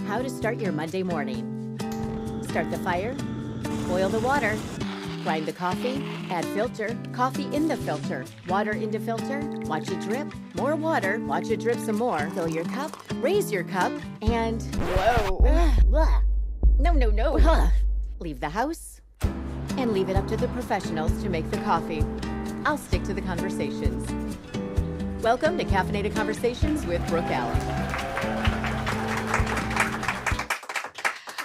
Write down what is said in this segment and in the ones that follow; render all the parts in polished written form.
how to start your Monday morning. Start the fire, boil the water, grind the coffee, add filter, coffee in the filter, water into filter, watch it drip, more water, watch it drip some more, fill your cup, raise your cup, and no. Leave the house and leave it up to the professionals to make the coffee. I'll stick to the conversations. Welcome to Caffeinated Conversations with Brooke Allen.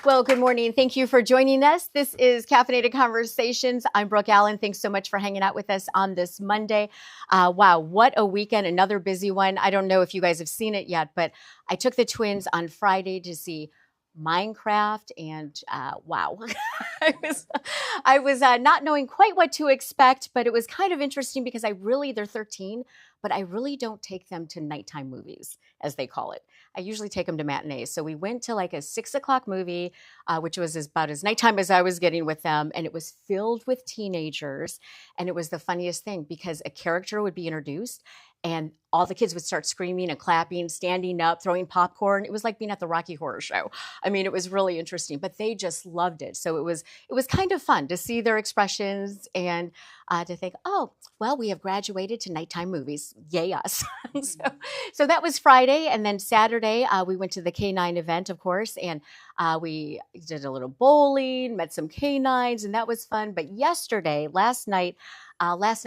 Well, good morning. Thank you for joining us. This is Caffeinated Conversations. I'm Brooke Allen. Thanks so much for hanging out with us on this Monday. Wow, what a weekend. Another busy one. I don't know if you guys have seen it yet, but I took the twins on Friday to see Minecraft, and wow. I was not knowing quite what to expect, but it was kind of interesting because they're 13, but I really don't take them to nighttime movies, as they call it. I usually take them to matinees. So we went to like a 6:00 movie, which was about as nighttime as I was getting with them. And it was filled with teenagers. And it was the funniest thing because a character would be introduced and all the kids would start screaming and clapping, standing up, throwing popcorn. It was like being at the Rocky Horror Show. I mean, it was really interesting, but they just loved it. So it was kind of fun to see their expressions and to think, oh, well, we have graduated to nighttime movies. Yay us. So that was Friday. And then Saturday, we went to the K9 event, of course, and we did a little bowling, met some canines, and that was fun. But last night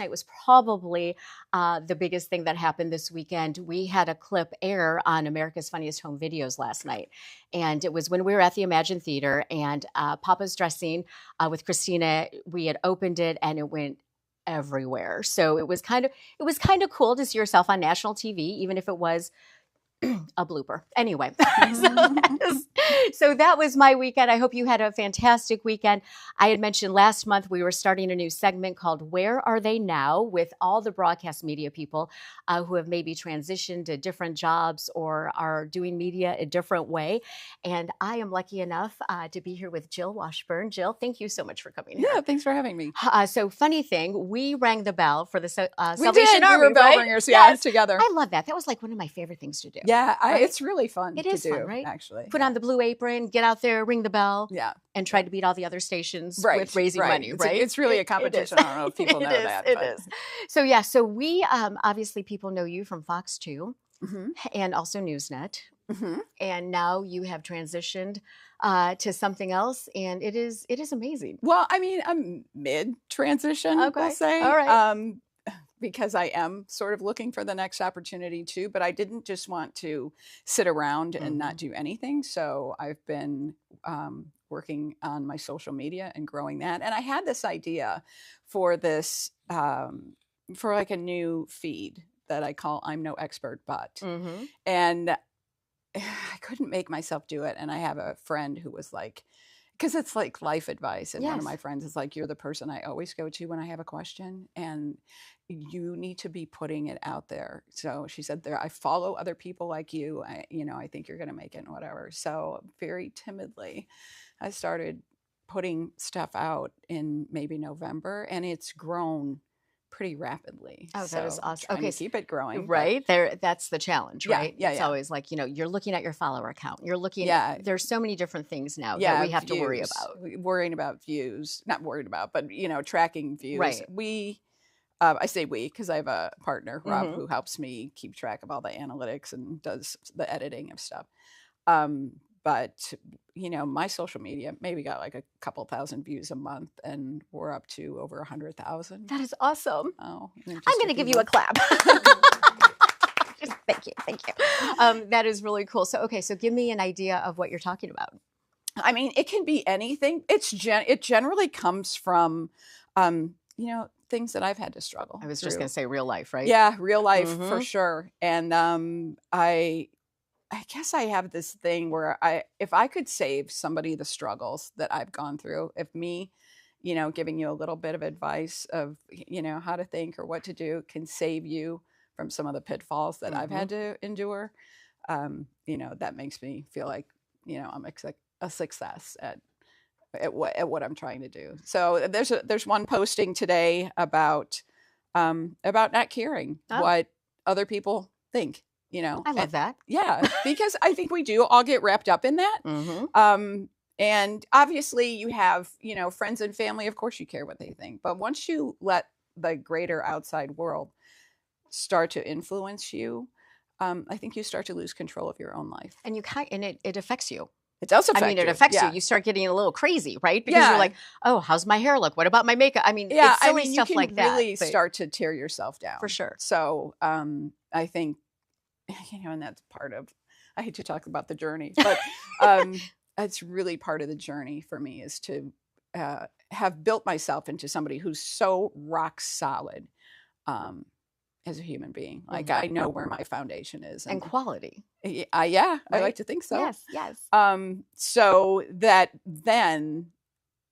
was probably the biggest thing that happened this weekend. We had a clip air on America's Funniest Home Videos last night. And it was when we were at the Imagine Theater and Papa's Dressing with Christina. We had opened it and it went everywhere. So it was kind of cool to see yourself on national TV, even if it was a blooper. Anyway, so that was my weekend. I hope you had a fantastic weekend. I had mentioned last month we were starting a new segment called Where Are They Now? With all the broadcast media people who have maybe transitioned to different jobs or are doing media a different way. And I am lucky enough to be here with Jill Washburn. Jill, thank you so much for coming here. Yeah, thanks for having me. So funny thing, we rang the bell for the we Salvation did. Army, We were bell right? ringers, Yes. together. I love that. That was like one of my favorite things to do. Yeah, right? It's really fun. It to is do, fun, right? Actually, put on the blue apron, get out there, ring the bell, and try to beat all the other stations with raising money, right? It's really a competition. I don't know if people know that. It is. So we obviously people know you from Fox 2 and also Newsnet. And now you have transitioned to something else, and it is amazing. Well, I mean, I'm mid-transition, we'll say. All right. Because I am sort of looking for the next opportunity too, but I didn't just want to sit around and not do anything. So I've been working on my social media and growing that. And I had this idea for this, for like a new feed that I call I'm No Expert But. And I couldn't make myself do it. And I have a friend who was like, because it's like life advice. And one of my friends is like, you're the person I always go to when I have a question. And you need to be putting it out there. So she said, I follow other people like you. I think you're going to make it and whatever. So very timidly, I started putting stuff out in maybe November. And it's grown pretty rapidly. Oh, that is awesome. Okay, keep it growing. Right. That's the challenge, right? Yeah. It's always like, you're looking at your follower count. You're looking there's so many different things now that we have to worry about. Worrying about views, not worried about, but tracking views. Right. I say we because I have a partner, Rob, who helps me keep track of all the analytics and does the editing of stuff. But, my social media maybe got like a couple thousand views a month, and we're up to over 100,000. That is awesome. Oh, I'm going to give you a clap. Thank you. That is really cool. So give me an idea of what you're talking about. I mean, it can be anything. It generally comes from, things that I've had to struggle. I was just going to say real life, right? Yeah, real life for sure. And I guess I have this thing where if I could save somebody the struggles that I've gone through, if me, giving you a little bit of advice of, how to think or what to do can save you from some of the pitfalls that I've had to endure, that makes me feel like, I'm a success at what I'm trying to do. So there's one posting today about not caring what other people think. I love that. Yeah, because I think we do all get wrapped up in that. And obviously you have, friends and family, of course you care what they think. But once you let the greater outside world start to influence you, I think you start to lose control of your own life. And it affects you. It does affect you. It affects you. Yeah. You start getting a little crazy, right? Because Yeah. you're like, oh, how's my hair look? What about my makeup? It's silly stuff like that. You can really start to tear yourself down. For sure. So I think, and that's part of, I hate to talk about the journey, but it's really part of the journey for me is to have built myself into somebody who's so rock solid as a human being. Like I know where my foundation is. And quality. I like to think so. Yes. So that then,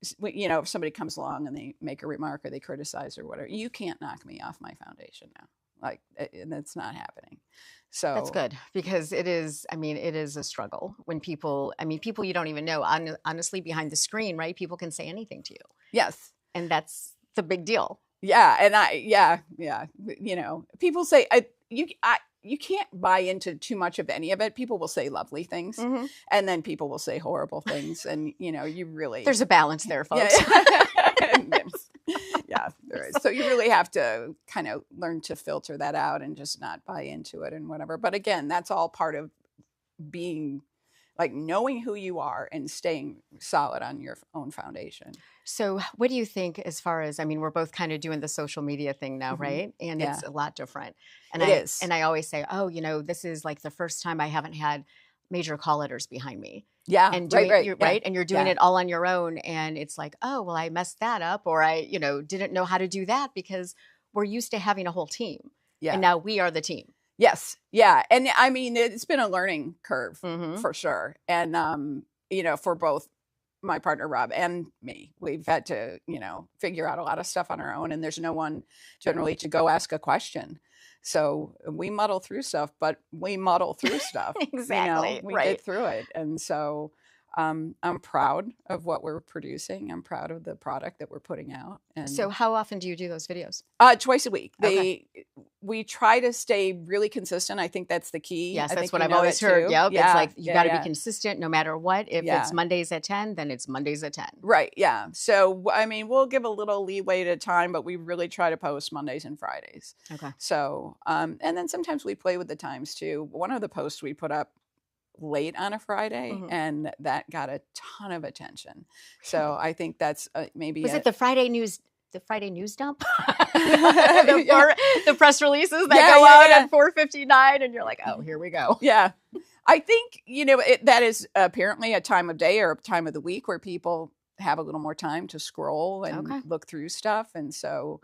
if somebody comes along and they make a remark or they criticize or whatever, you can't knock me off my foundation now. Like, and that's not happening. So that's good because it is a struggle when people you don't even know, honestly, behind the screen, right? People can say anything to you. Yes. And that's the big deal. Yeah. And people say, you can't buy into too much of any of it. People will say lovely things and then people will say horrible things. And, you really. There's a balance there, folks. Yeah, there is. So you really have to kind of learn to filter that out and just not buy into it and whatever. But again, that's all part of being like knowing who you are and staying solid on your own foundation. So what do you think as far as, we're both kind of doing the social media thing now, right? And it's a lot different. And it is. And I always say, oh, this is like the first time I haven't had major call letters behind me. Yeah. And doing, right. And you're doing it all on your own. And it's like, oh, well, I messed that up. Or I, didn't know how to do that because we're used to having a whole team. Yeah. And now we are the team. Yes. Yeah. And it's been a learning curve for sure. And, for both my partner, Rob, and me, we've had to, figure out a lot of stuff on our own. And there's no one generally to go ask a question. So we muddle through stuff, but we muddle through stuff. Exactly. We get through it. And so I'm proud of what we're producing. I'm proud of the product that we're putting out. And so how often do you do those videos? Twice a week. We try to stay really consistent. I think that's the key. Yes, that's what I've always heard. Yep. Yeah, it's like you got to be consistent no matter what. If it's Mondays at 10, then it's Mondays at 10. Right. Yeah. So, we'll give a little leeway to time, but we really try to post Mondays and Fridays. Okay. So, and then sometimes we play with the times too. One of the posts we put up late on a Friday and that got a ton of attention. So I think that's maybe was it the Friday news dump? The press releases that go out at 4:59 and you're like, oh, here we go. Yeah. I think, that is apparently a time of day or a time of the week where people have a little more time to scroll and look through stuff. And so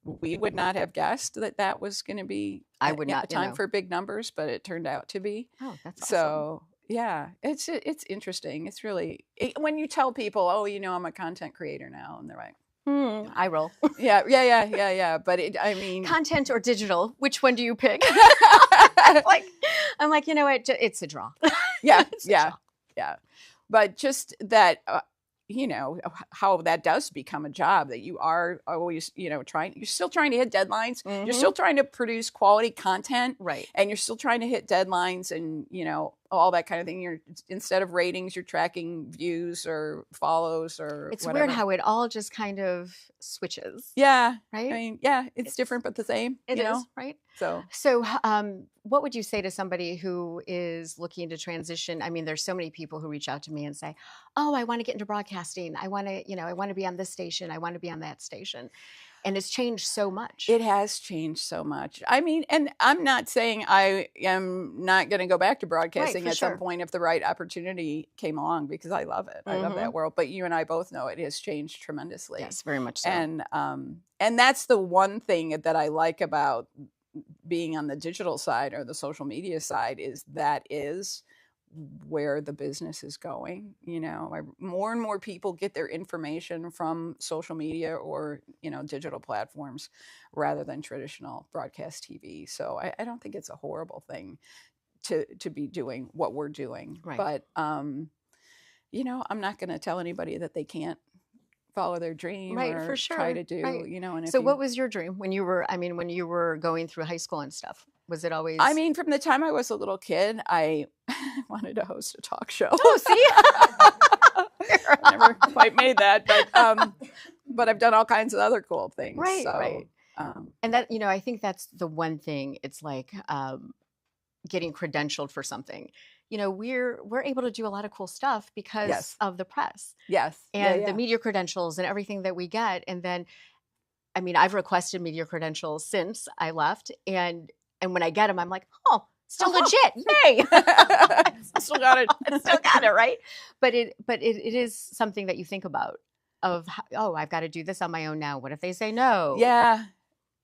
we would not have guessed that was going to be a time for big numbers, but it turned out to be. Oh, that's awesome. So yeah, it's interesting. It's really, when you tell people, oh, I'm a content creator now, and they're like, I roll. Yeah. But content or digital, which one do you pick? I'm like, it's a draw. Yeah. Yeah. But just that, how that does become a job that you are always, you're still trying to hit deadlines. You're still trying to produce quality content. Right. And you're still trying to hit deadlines and, all that kind of thing. Instead of ratings, you're tracking views or follows or it's whatever. Weird how it all just kind of switches. Yeah. Right. It's different, but the same. It is, right? So what would you say to somebody who is looking to transition? There's so many people who reach out to me and say, oh, I want to get into broadcasting. I want to be on this station. I want to be on that station. And it's changed so much. It has changed so much. And I'm not saying I am not going to go back to broadcasting at some point if the right opportunity came along, because I love it. I love that world. But you and I both know it has changed tremendously. Yes, very much so. And that's the one thing that I like about being on the digital side or the social media side is where the business is going. More and more people get their information from social media or, digital platforms rather than traditional broadcast TV. So I don't think it's a horrible thing to be doing what we're doing. Right. But, I'm not going to tell anybody that they can't follow their dream Right, or for sure. try to do, Right. you know, and if So you, what was your dream when you were, I mean, when you were going through high school and stuff? Was it I always, mean, from the time I was a little kid, I wanted to host a talk show. oh, see? I never quite made that, but I've done all kinds of other cool things. Right, So, right. And that, you know, I think that's the one thing. It's like getting credentialed for something. You know, we're able to do a lot of cool stuff because yes, of the press yes, and yeah, the yeah. media credentials and everything that we get. And then, I mean, I've requested media credentials since I left, and when I get them, I'm like, oh, still legit, yay! I still got it. I still got it, right? But it is something that you think about of oh, I've got to do this on my own now. What if they say no? Yeah.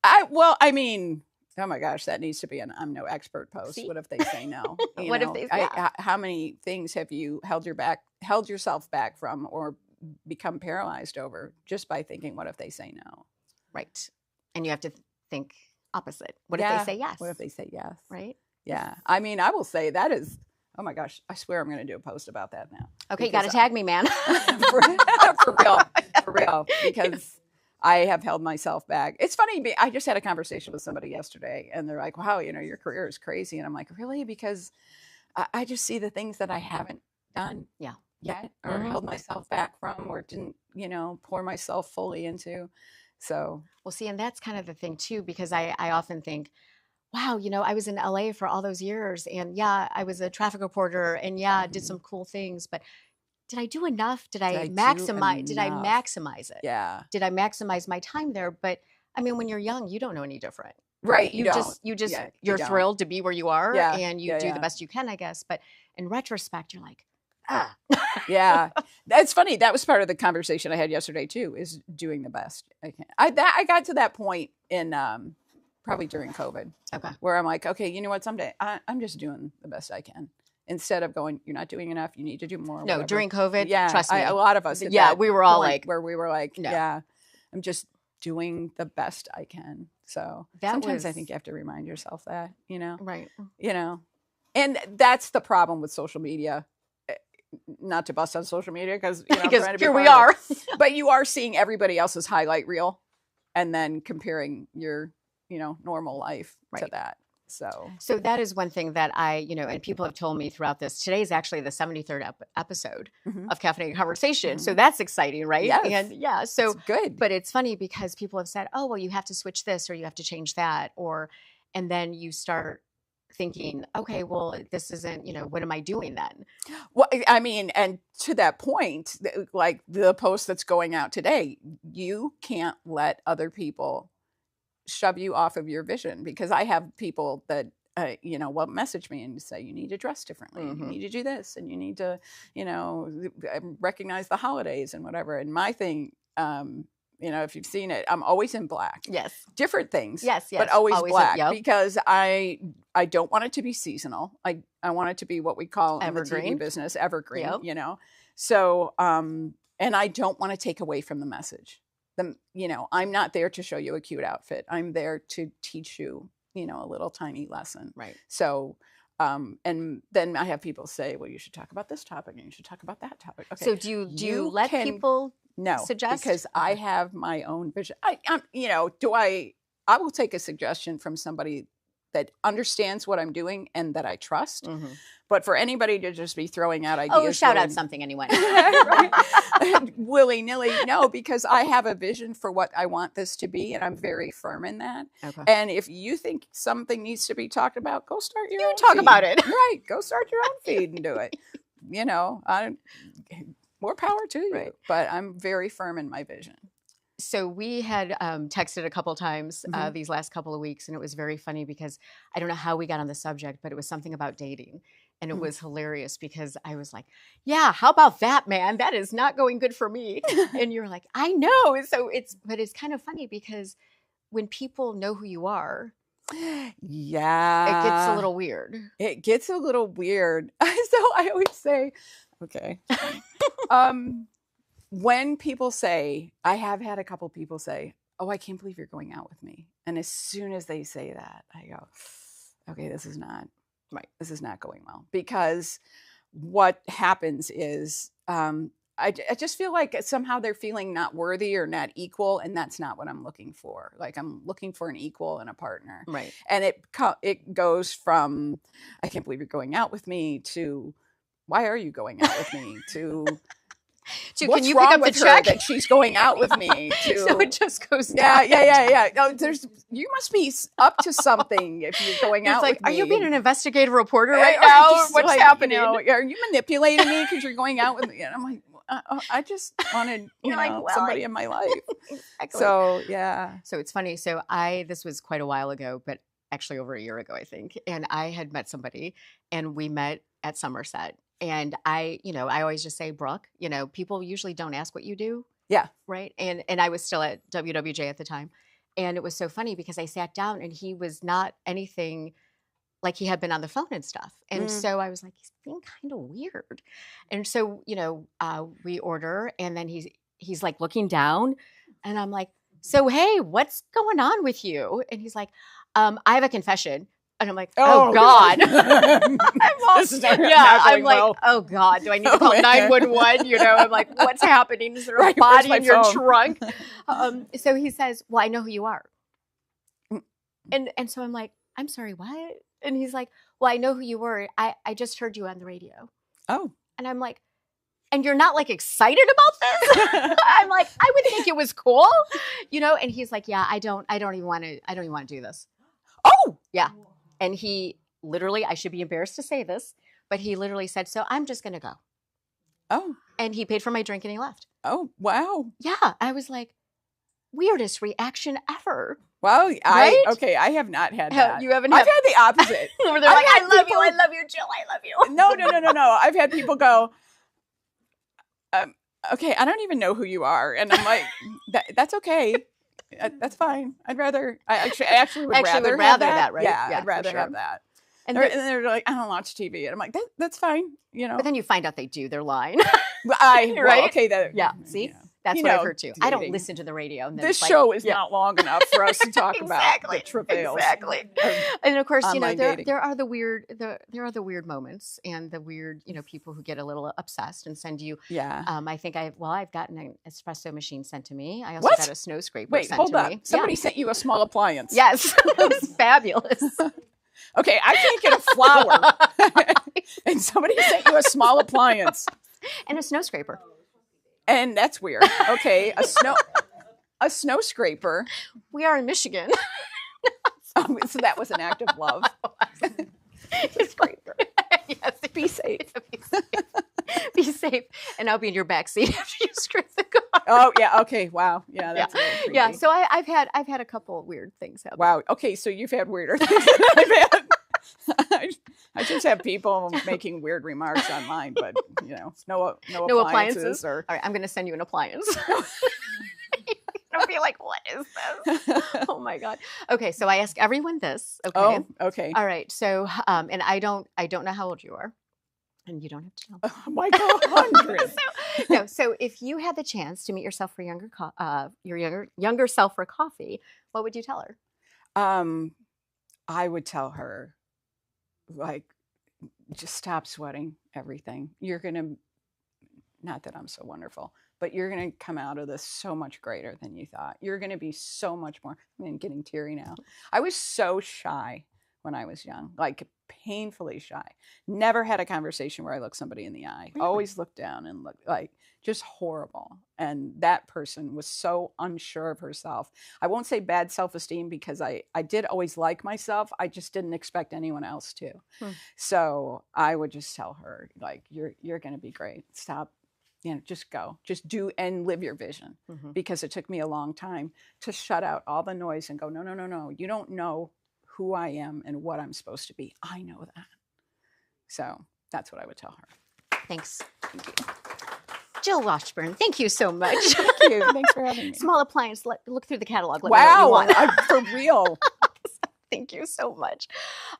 I mean, oh my gosh, that needs to be an I'm no expert post. See? What if they say no? You What if know, they? Yeah. how many things have you held yourself back from, or become paralyzed over just by thinking, what if they say no? Right. And you have to think opposite. What if Yeah. they say yes? What if they say yes? Right. Yeah. I mean, I will say that is, oh my gosh, I swear I'm going to do a post about that now. Okay, you got to tag me, man. for real. For real. Because I have held myself back. It's funny. I just had a conversation with somebody yesterday and they're like, wow, you know, your career is crazy. And I'm like, really? Because I just see the things that I haven't done yet or held myself back from or didn't, you know, pour myself fully into. So, well, see, and that's kind of the thing too, because I often think, wow, you know, I was in LA for all those years and yeah, I was a traffic reporter and yeah, did some cool things, but did I do enough? Did I maximize it? Yeah. Did I maximize my time there? But I mean, when you're young, you don't know any different. Right. You're thrilled to be where you are and you do the best you can, I guess. But in retrospect, you're like, ah. Yeah. That's funny. That was part of the conversation I had yesterday too, is doing the best I can. I got to that point in, probably during COVID, where I'm like, okay, you know what? Someday I'm just doing the best I can instead of going, you're not doing enough. You need to do more. No, whatever. during COVID, yeah, trust me. A lot of us. We were all like, where we were like, yeah, I'm just doing the best I can. So sometimes I think you have to remind yourself that, you know, right. You know, and that's the problem with social media. Not to bust on social media because here we are, but you are seeing everybody else's highlight reel and then comparing your, you know, normal life to that. So that is one thing that I, you know, and people have told me throughout this. Today is actually the 73rd episode of Caffeinated Conversation. So that's exciting, right? Yes. And so it's good. But it's funny because people have said, oh, well, you have to switch this or you have to change that. And then you start thinking, okay, well, this isn't, you know, what am I doing then? Well, I mean, and to that point, like the post that's going out today, you can't let other people shove you off of your vision, because I have people that, you know, will message me and say, you need to dress differently. You need to do this and you need to, you know, recognize the holidays and whatever. And my thing, you know, if you've seen it, I'm always in black. Yes. Different things. Yes. But always black because I don't want it to be seasonal. I want it to be what we call evergreen. In the TV business, evergreen, you know. So, and I don't want to take away from the message. You know, I'm not there to show you a cute outfit. I'm there to teach you, you know, a little tiny lesson. Right. So, and then I have people say, well, you should talk about this topic and you should talk about that topic. Okay. So do you let people suggest? Because I have my own vision. I'm, you know, I will take a suggestion from somebody that understands what I'm doing and that I trust. But for anybody to just be throwing out ideas, shout out something anyway, willy nilly, no, because I have a vision for what I want this to be, and I'm very firm in that. Okay. And if you think something needs to be talked about, go start your own talk feed. about it. Right? Go start your own feed and do it. You know, more power to you. Right. But I'm very firm in my vision. So we had texted a couple times these last couple of weeks, and it was very funny because I don't know how we got on the subject, but it was something about dating. And it was hilarious because I was like, yeah, how about that, man? That is not going good for me. And you're like, I know. So but it's kind of funny because when people know who you are, it gets a little weird. It gets a little weird. So I always say, okay. When people say, I have had a couple people say, oh, I can't believe you're going out with me. And as soon as they say that, I go, okay, this is not right. This is not going well. Because what happens is I just feel like somehow they're feeling not worthy or not equal, and that's not what I'm looking for. Like, I'm looking for an equal and a partner. Right. And it goes from, I can't believe you're going out with me, to, why are you going out with me, to what's can you wrong pick up with the her check? that she's going out with me, to, So it just goes yeah, down. yeah. No, you must be up to something if you're going out like, with me. are you being an investigative reporter Or right now? just What's like, happening? Are you manipulating me because you're going out with me? And I'm like, I just wanted, somebody in my life. Exactly. So, yeah. So it's funny. So this was quite a while ago, but actually over a year ago, I think. And I had met somebody, and we met at Somerset. And I always just say, Brooke, people usually don't ask what you do. Yeah. Right. And I was still at WWJ at the time. And it was so funny because I sat down and he was not anything like he had been on the phone and stuff. And so I was like, he's being kind of weird. And so, we order, and then he's like looking down, and I'm like, so, hey, what's going on with you? And he's like, I have a confession. And I'm like, oh God. I'm like, oh God, do I need to call 911? I'm like, what's happening? Is there a body in your trunk? So he says, well, I know who you are. And so I'm like, I'm sorry, what? And he's like, well, I know who you were. I just heard you on the radio. Oh. And I'm like, and you're not like excited about this? I'm like, I would think it was cool, And he's like, yeah, I don't even want to do this. Oh, yeah. And he literally, I should be embarrassed to say this, but he literally said, so I'm just going to go. Oh. And he paid for my drink and he left. Oh, wow. Yeah. I was like, weirdest reaction ever. Well, right? I have not had that. You haven't I've had the opposite. Where they're like, I love you, Jill, I love you. No. I've had people go, okay, I don't even know who you are. And I'm like, that's okay. That's fine. I actually would rather have that, right? Yeah, I'd rather have that. And they're like, I don't watch TV. And I'm like, that's fine, But then you find out they do. They're lying. Right? Okay. Yeah, see? Yeah. That's what I've heard too. Dating. I don't listen to the radio. And this show is not long enough for us to talk about the travails. Exactly. And of course, there are the weird moments and the weird, people who get a little obsessed and send you. Yeah. I think I've gotten an espresso machine sent to me. I also got a snow scraper sent to me. Wait, hold up. Somebody sent you a small appliance. Yes. It was fabulous. Okay, I can't get a flower. And somebody sent you a small appliance. And a snow scraper. And that's weird. Okay, a snow scraper. We are in Michigan. So that was an act of love. It's great. Yes, be safe. Be safe. And I'll be in your back seat after you scrape the car. Oh yeah. Okay. Wow. Yeah. That's yeah. So I've had a couple weird things happen. Wow. Okay. So you've had weirder things than I've had. I just have people making weird remarks online, but no appliances. All right, I'm going to send you an appliance. I'll be like, what is this? Oh my God. Okay, so I ask everyone this. Okay. Oh, okay. All right. So, and I don't know how old you are, and you don't have to tell. Oh my God, 100. So if you had the chance to meet yourself for your younger self for coffee, what would you tell her? I would tell her, like, just stop sweating everything. You're going to, not that I'm so wonderful, but you're going to come out of this so much greater than you thought. You're going to be so much more, getting teary now. I was so shy when I was young, like painfully shy. Never had a conversation where I looked somebody in the eye. Really? Always looked down and looked like just horrible. And that person was so unsure of herself. I won't say bad self-esteem because I did always like myself. I just didn't expect anyone else to. So I would just tell her, like, you're going to be great. Stop. Just go, just do and live your vision. Because it took me a long time to shut out all the noise and go, no. You don't know who I am and what I'm supposed to be. I know that. So that's what I would tell her. Thanks. Thank you. Jill Washburn, thank you so much. Thank you. Thanks for having me. Small appliance. Look through the catalog. Wow, for real. Thank you so much.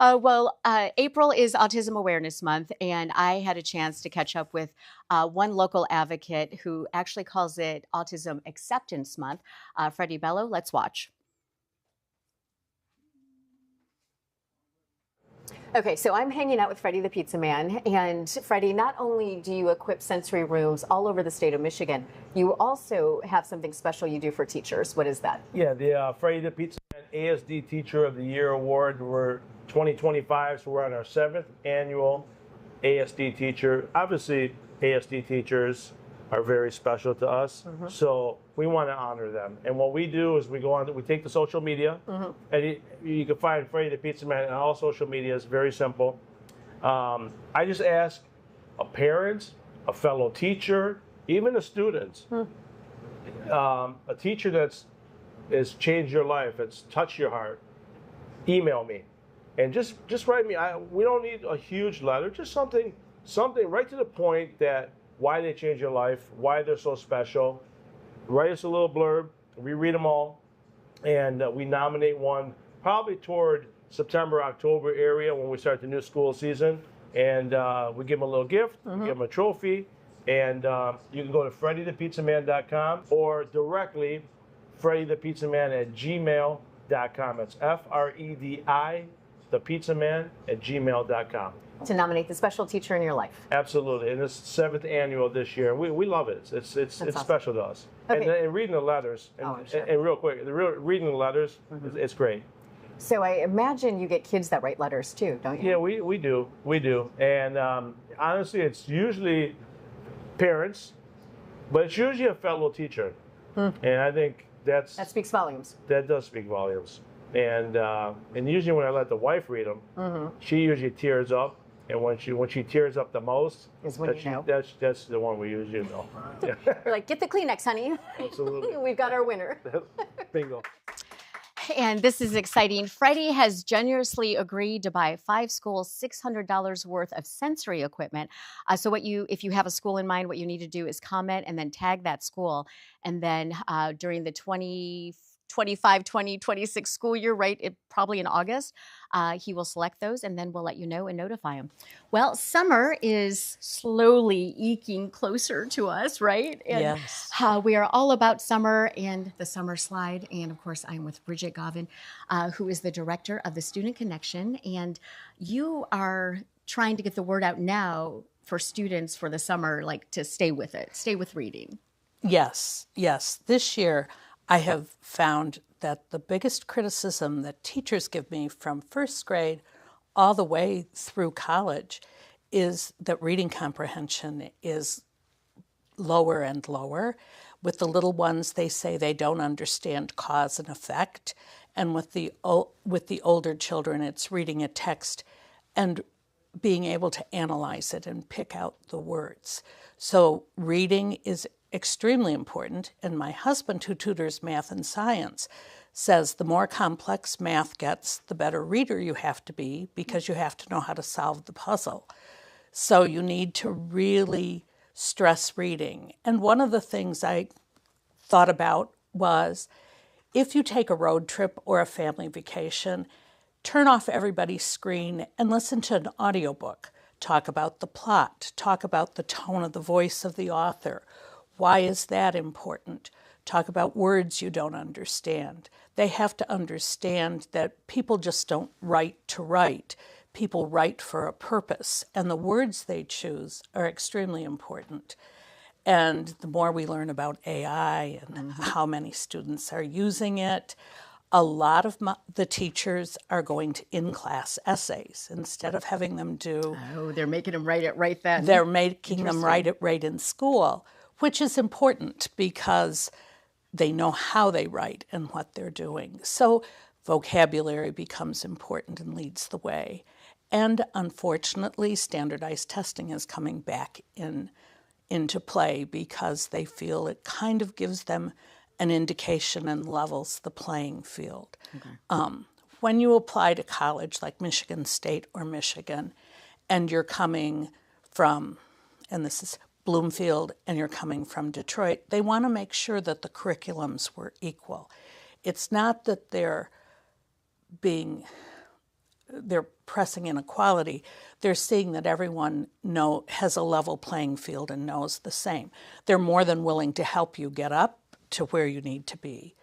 April is Autism Awareness Month, and I had a chance to catch up with one local advocate who actually calls it Autism Acceptance Month, Freddie Bello. Let's watch. Okay, so I'm hanging out with Freddie the Pizza Man, and Freddie, not only do you equip sensory rooms all over the state of Michigan, you also have something special you do for teachers. What is that? Yeah, the Freddie the Pizza Man ASD Teacher of the Year Award. We're 2025, so we're on our 7th annual ASD Teacher. Obviously, ASD teachers are very special to us, so we want to honor them. And what we do is we take the social media, and you can find Freddie the Pizza Man on all social media. It's very simple. I just ask a parent, a fellow teacher, even the students, a teacher that's changed your life, it's touched your heart, email me. And just write me. We don't need a huge letter, just something right to the point, that why they changed your life, why they're so special. Write us a little blurb. We read them all, and we nominate one probably toward September, October area when we start the new school season. And we give them a little gift, give them a trophy, and you can go to freddythepizzaman.com or directly freddythepizzaman@gmail.com. That's FREDI, thepizzaman@gmail.com. To nominate the special teacher in your life. Absolutely, and it's 7th annual this year. We love it. It's awesome. special to us. Okay. And reading the letters, Sure. and real quick, reading the letters, it's great. So I imagine you get kids that write letters too, don't you? Yeah, we do. And honestly, it's usually parents, but it's usually a fellow teacher. And I think that speaks volumes. That does speak volumes. And usually when I let the wife read them, she usually tears up. And when she tears up the most, is when you know. That's the one we usually know. Yeah. You're like, get the Kleenex, honey. Absolutely. We've got our winner. Bingo. And this is exciting. Freddie has generously agreed to buy 5 schools $600 worth of sensory equipment. So if you have a school in mind, what you need to do is comment and then tag that school. And then during the 2025-2026 school year, probably in August, he will select those, and then we'll let you know and notify him. Well, summer is slowly eking closer to us, right? And, yes. We are all about summer and the summer slide. And of course, I'm with Bridget Govin, who is the director of the Student Connection. And you are trying to get the word out now for students for the summer, like to stay with reading. Yes. This year, I have found that the biggest criticism that teachers give me from first grade all the way through college is that reading comprehension is lower and lower. With the little ones, they say they don't understand cause and effect. And with the older children, it's reading a text and being able to analyze it and pick out the words. So reading is extremely important, and my husband, who tutors math and science, says the more complex math gets, the better reader you have to be, because you have to know how to solve the puzzle. So you need to really stress reading. And one of the things I thought about was, if you take a road trip or a family vacation, turn off everybody's screen and listen to an audiobook. Talk about the plot, talk about the tone of the voice of the author. Why is that important? Talk about words you don't understand. They have to understand that people just don't write to write. People write for a purpose, and the words they choose are extremely important. And the more we learn about AI and how many students are using it, a lot of the teachers are going to in-class essays instead of having them do... Oh, they're making them write it right then. They're making them write it right in school, which is important because they know how they write and what they're doing. So vocabulary becomes important and leads the way. And unfortunately, standardized testing is coming back into play because they feel it kind of gives them an indication and levels the playing field. Okay. When you apply to college like Michigan State or Michigan, and you're coming from, and this is Bloomfield, and you're coming from Detroit, they want to make sure that the curriculums were equal. It's not that they're pressing inequality. They're seeing that everyone has a level playing field and knows the same. They're more than willing to help you get up to where you need to be,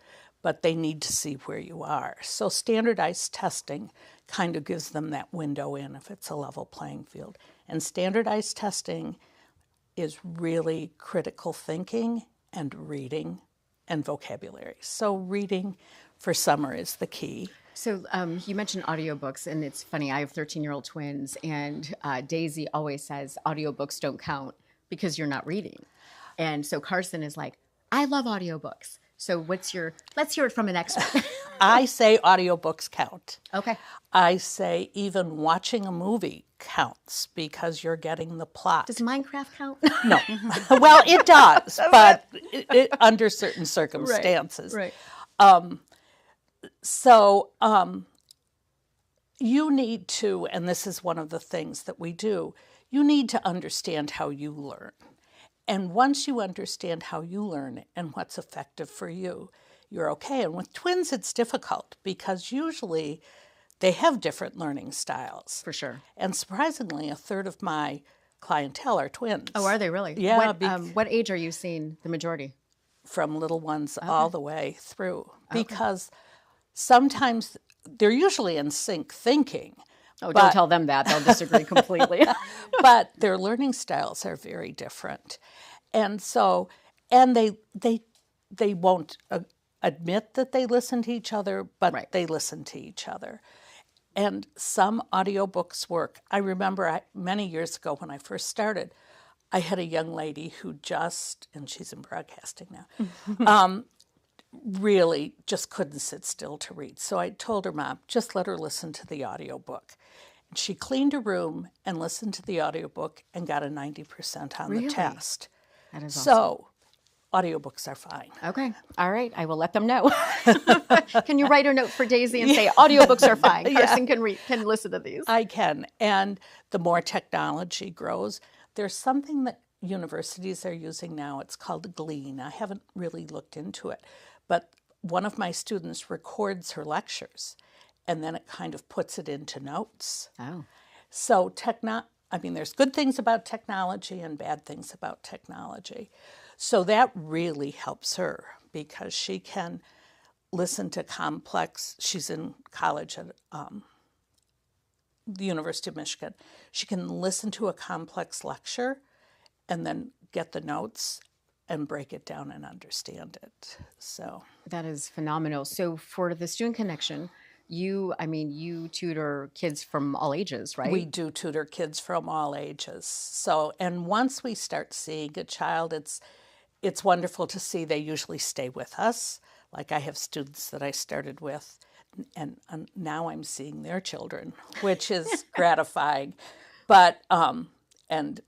but they need to see where you are. So standardized testing kind of gives them that window in if it's a level playing field. And standardized testing is really critical thinking and reading and vocabulary. So reading for summer is the key. So you mentioned audiobooks, and it's funny. I have 13-year-old twins, and Daisy always says audiobooks don't count because you're not reading. And so Carson is like, I love audiobooks. So let's hear it from an expert. I say audiobooks count. Okay. I say even watching a movie counts because you're getting the plot. Does Minecraft count? No. Well, it does, but under certain circumstances. Right. So you need to, and this is one of the things that we do, you need to understand how you learn. And once you understand how you learn and what's effective for you, you're okay. And with twins, it's difficult because usually they have different learning styles. For sure. And surprisingly, a third of my clientele are twins. Oh, are they really? Yeah. What age are you seeing the majority? From little ones all the way through. Because sometimes they're usually in sync thinking. Oh, don't tell them that. They'll disagree completely. But their learning styles are very different. And so, and they won't admit that they listen to each other, but they listen to each other. And some audiobooks work. I remember many years ago when I first started, I had a young lady who and she's in broadcasting now, really just couldn't sit still to read. So I told her mom, just let her listen to the audiobook. And she cleaned her room and listened to the audiobook and got a 90% on the test. That is awesome. So audiobooks are fine. Okay. All right. I will let them know. Can you write a note for Daisy and say audiobooks are fine? Carson can listen to these. I can. And the more technology grows, there's something that universities are using now. It's called Glean. I haven't really looked into it. But one of my students records her lectures, and then it kind of puts it into notes. Oh. So there's good things about technology and bad things about technology. So that really helps her because she can listen to she's in college at the University of Michigan. She can listen to a complex lecture and then get the notes and break it down and understand it. So that is phenomenal. So for the Student Connection, you tutor kids from all ages, right? We do tutor kids from all ages. So, and once we start seeing a child, it's wonderful to see they usually stay with us. Like I have students that I started with, and now I'm seeing their children, which is gratifying. But, and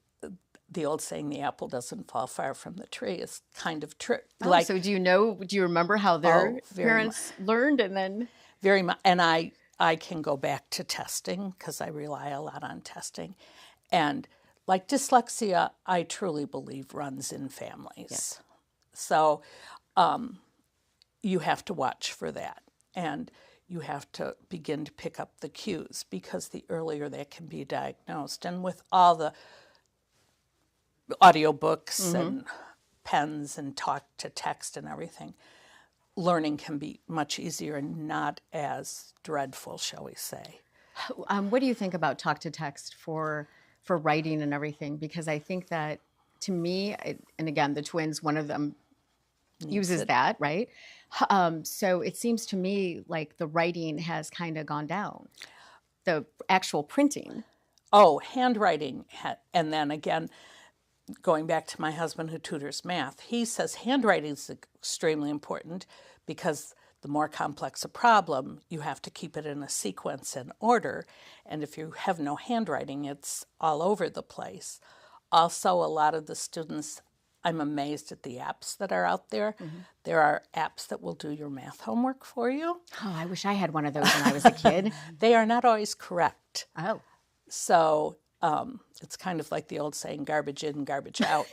the old saying, the apple doesn't fall far from the tree is kind of true. Oh, so do you remember how their parents learned and then? Very much. And I can go back to testing because I rely a lot on testing. And like dyslexia, I truly believe runs in families. Yes. So you have to watch for that. And you have to begin to pick up the cues because the earlier that can be diagnosed. And with all the audiobooks and pens and talk to text and everything, learning can be much easier and not as dreadful, shall we say. What do you think about talk to text for writing and everything? Because I think that, to me, and again, the twins, one of them uses that, right? So it seems to me like the writing has kind of gone down, the actual printing. Oh, handwriting. And then again, going back to my husband who tutors math, he says handwriting is extremely important because the more complex a problem, you have to keep it in a sequence and order. And if you have no handwriting, it's all over the place. Also, a lot of the students, I'm amazed at the apps that are out there. There are apps that will do your math homework for you. Oh, I wish I had one of those when I was a kid. They are not always correct. Oh. So it's kind of like the old saying, garbage in, garbage out.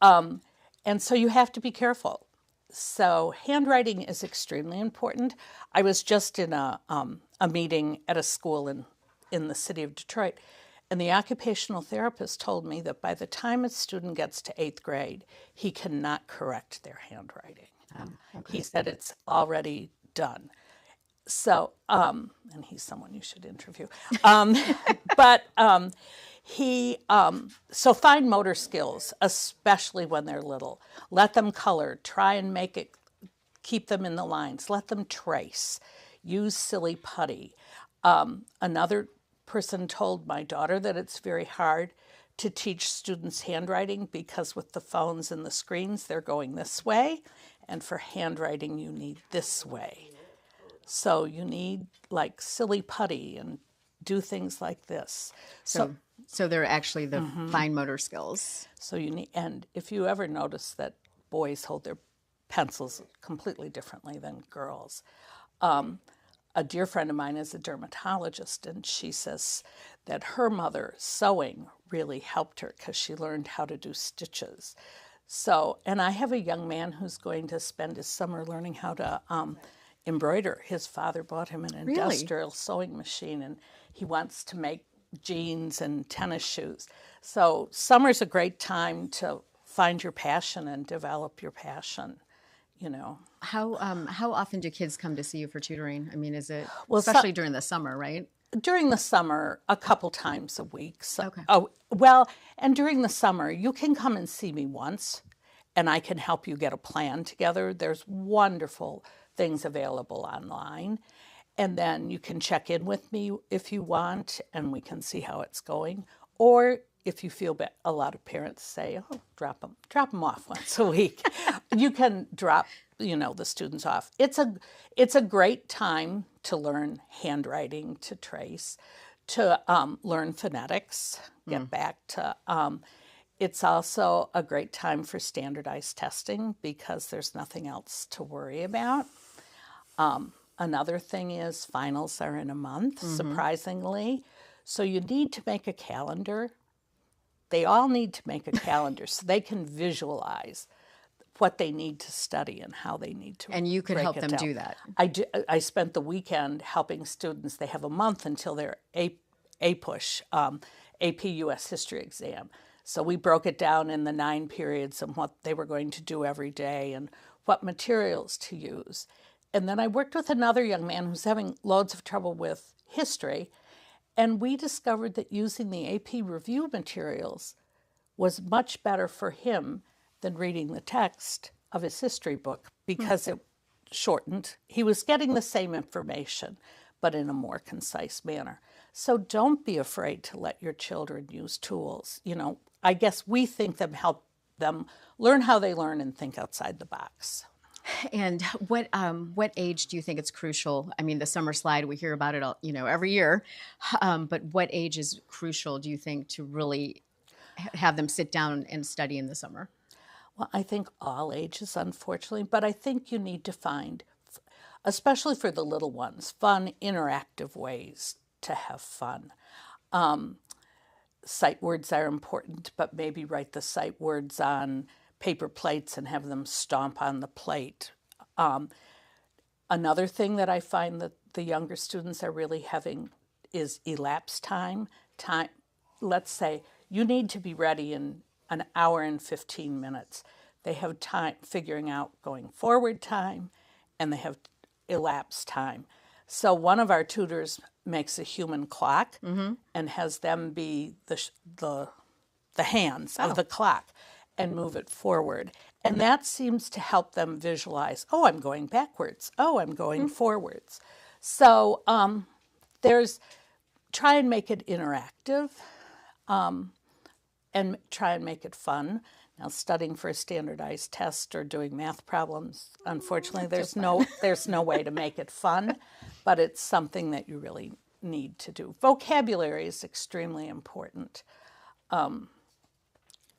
And so you have to be careful. So handwriting is extremely important. I was just in a meeting at a school in the city of Detroit, and the occupational therapist told me that by the time a student gets to 8th grade, he cannot correct their handwriting. Okay. He said it's already done. So, and he's someone you should interview. But so fine motor skills, especially when they're little. Let them color. Try and keep them in the lines. Let them trace. Use silly putty. Another person told my daughter that it's very hard to teach students handwriting because with the phones and the screens, they're going this way. And for handwriting, you need this way. So you need like silly putty and do things like this. So they're actually the fine motor skills. So you need, and if you ever notice that boys hold their pencils completely differently than girls. A dear friend of mine is a dermatologist, and she says that her mother sewing really helped her because she learned how to do stitches. So, and I have a young man who's going to spend his summer learning how to embroider. His father bought him an industrial sewing machine, and he wants to make jeans and tennis shoes. So summer's a great time to find your passion and develop your passion, you know. How often do kids come to see you for tutoring? I mean, is it, especially during the summer, right? During the summer, a couple times a week. So, Okay. Oh, well, and during the summer, you can come and see me once, and I can help you get a plan together. There's wonderful things available online. And then you can check in with me if you want, and we can see how it's going. Or if you feel bad, a lot of parents say, oh, drop them off once a week. You can drop, the students off. It's a great time to learn handwriting, to trace, to learn phonetics, get back to, it's also a great time for standardized testing because there's nothing else to worry about. Another thing is finals are in a month, surprisingly. So you need to make a calendar. They all need to make a calendar so they can visualize what they need to study and how they need to. And you could help them do that. I spent the weekend helping students. They have a month until their APUSH, AP US History exam. So we broke it down in the 9 periods and what they were going to do every day and what materials to use. And then I worked with another young man who's having loads of trouble with history, and we discovered that using the AP review materials was much better for him than reading the text of his history book because it shortened. He was getting the same information, but in a more concise manner. So don't be afraid to let your children use tools. I guess we help them learn how they learn and think outside the box. And what age do you think it's crucial? I mean, the summer slide, we hear about it all, every year. But what age is crucial, do you think, to really have them sit down and study in the summer? Well, I think all ages, unfortunately, but I think you need to find, especially for the little ones, fun, interactive ways to have fun. Sight words are important, but maybe write the sight words on paper plates and have them stomp on the plate. Another thing that I find that the younger students are really having is elapsed time. Let's say you need to be ready in an hour and 15 minutes. They have time figuring out going forward time, and they have elapsed time. So one of our tutors makes a human clock and has them be the hands of the clock and move it forward. And that seems to help them visualize, oh, I'm going backwards. Oh, I'm going forwards. So try and make it interactive and try and make it fun. Now, studying for a standardized test or doing math problems, unfortunately, there's no way to make it fun, but it's something that you really need to do. Vocabulary is extremely important.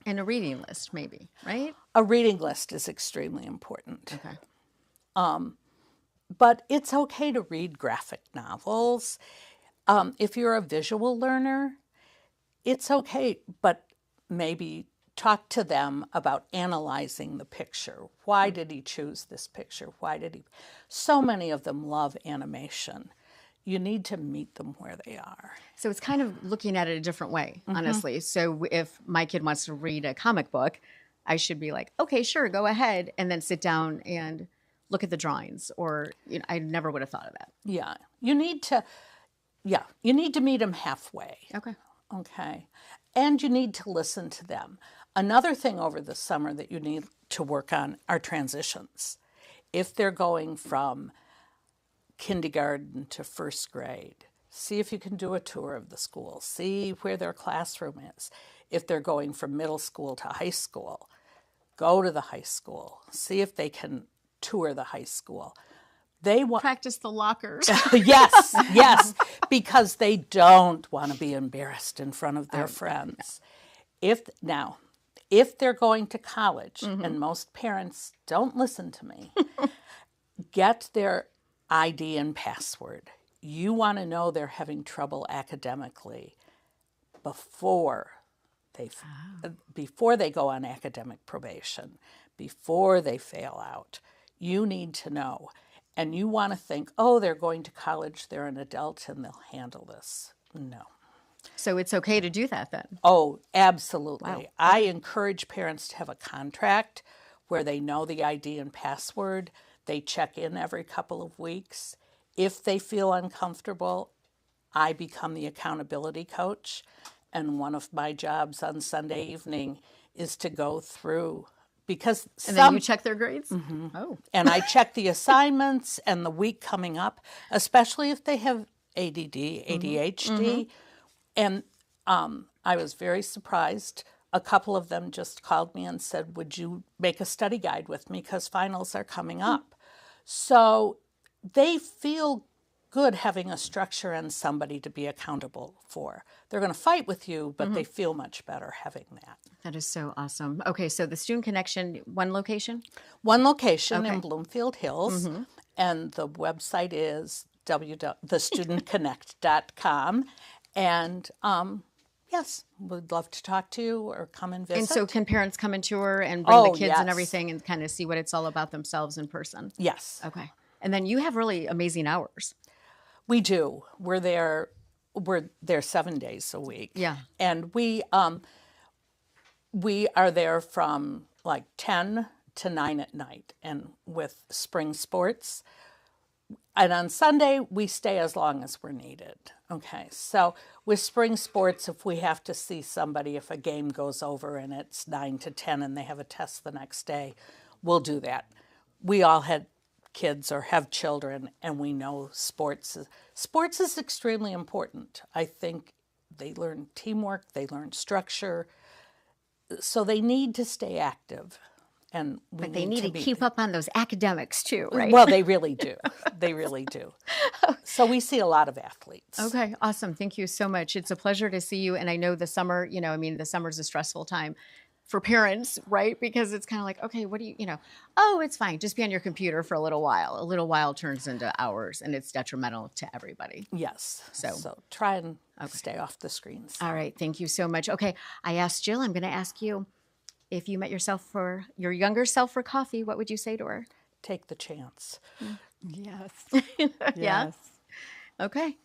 And a reading list, maybe, right? A reading list is extremely important. Okay. But it's okay to read graphic novels. If you're a visual learner, it's okay, but maybe talk to them about analyzing the picture. Why did he choose this picture? So many of them love animation. You need to meet them where they are. So it's kind of looking at it a different way, honestly. So if my kid wants to read a comic book, I should be like, okay, sure, go ahead, and then sit down and look at the drawings, or I never would have thought of that. Yeah. You need to meet them halfway. Okay. Okay. And you need to listen to them. Another thing over the summer that you need to work on are transitions. If they're going from kindergarten to first grade, see if you can do a tour of the school. See where their classroom is. If they're going from middle school to high school, go to the high school. See if they can tour the high school. They want practice the lockers. yes, because they don't want to be embarrassed in front of their friends. If they're going to college, and most parents don't listen to me, get their ID and password. You want to know they're having trouble academically before they go on academic probation, before they fail out. You need to know. And you want to think, oh, they're going to college, they're an adult, and they'll handle this. No. So it's okay to do that then? Oh, absolutely. Wow. I encourage parents to have a contract where they know the ID and password. They check in every couple of weeks. If they feel uncomfortable, I become the accountability coach. And one of my jobs on Sunday evening is to go through, because then you check their grades? Oh. And I check the assignments and the week coming up, especially if they have ADD, ADHD. And I was very surprised. A couple of them just called me and said, would you make a study guide with me because finals are coming up? So they feel good having a structure and somebody to be accountable for. They're going to fight with you, but they feel much better having that. That is so awesome. Okay, so the Student Connection, one location? One location in Bloomfield Hills, and the website is thestudentconnect.com. And yes, we'd love to talk to you or come and visit. And so can parents come and tour and bring the kids yes. and everything and kind of see what it's all about themselves in person? Yes. Okay. And then you have really amazing hours. We do. We're there 7 days a week. Yeah. And we are there from like 10 to 9 at night, and with spring sports. And on Sunday, we stay as long as we're needed. Okay, so with spring sports, if we have to see somebody, if a game goes over and it's 9 to 10 and they have a test the next day, we'll do that. We all had kids or have children, and we know sports is extremely important. I think they learn teamwork, they learn structure, so they need to stay active. But they need to keep up on those academics too, right? Well, they really do. They really do. So we see a lot of athletes. Okay, awesome. Thank you so much. It's a pleasure to see you. And I know the summer, the summer's a stressful time for parents, right? Because it's kind of like, okay, what do oh, it's fine. Just be on your computer for a little while. A little while turns into hours, and it's detrimental to everybody. Yes. So try and stay off the screens. All right. Thank you so much. Okay. I asked Jill, I'm going to ask you, if you met your younger self for coffee, what would you say to her? Take the chance. Yes. Yeah? Yes. Okay.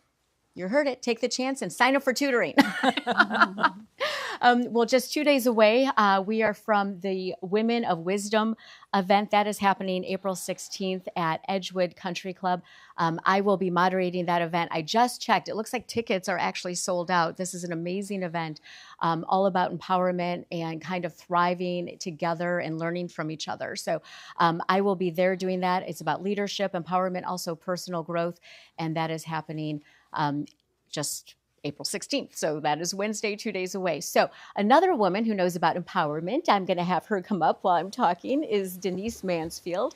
You heard it. Take the chance and sign up for tutoring. Well, just 2 days away, we are from the Women of Wisdom event. That is happening April 16th at Edgewood Country Club. I will be moderating that event. I just checked. It looks like tickets are actually sold out. This is an amazing event, all about empowerment and kind of thriving together and learning from each other. So I will be there doing that. It's about leadership, empowerment, also personal growth, and that is happening just April 16th. So that is Wednesday, 2 days away. So another woman who knows about empowerment, I'm going to have her come up while I'm talking, is Denise Mansfield.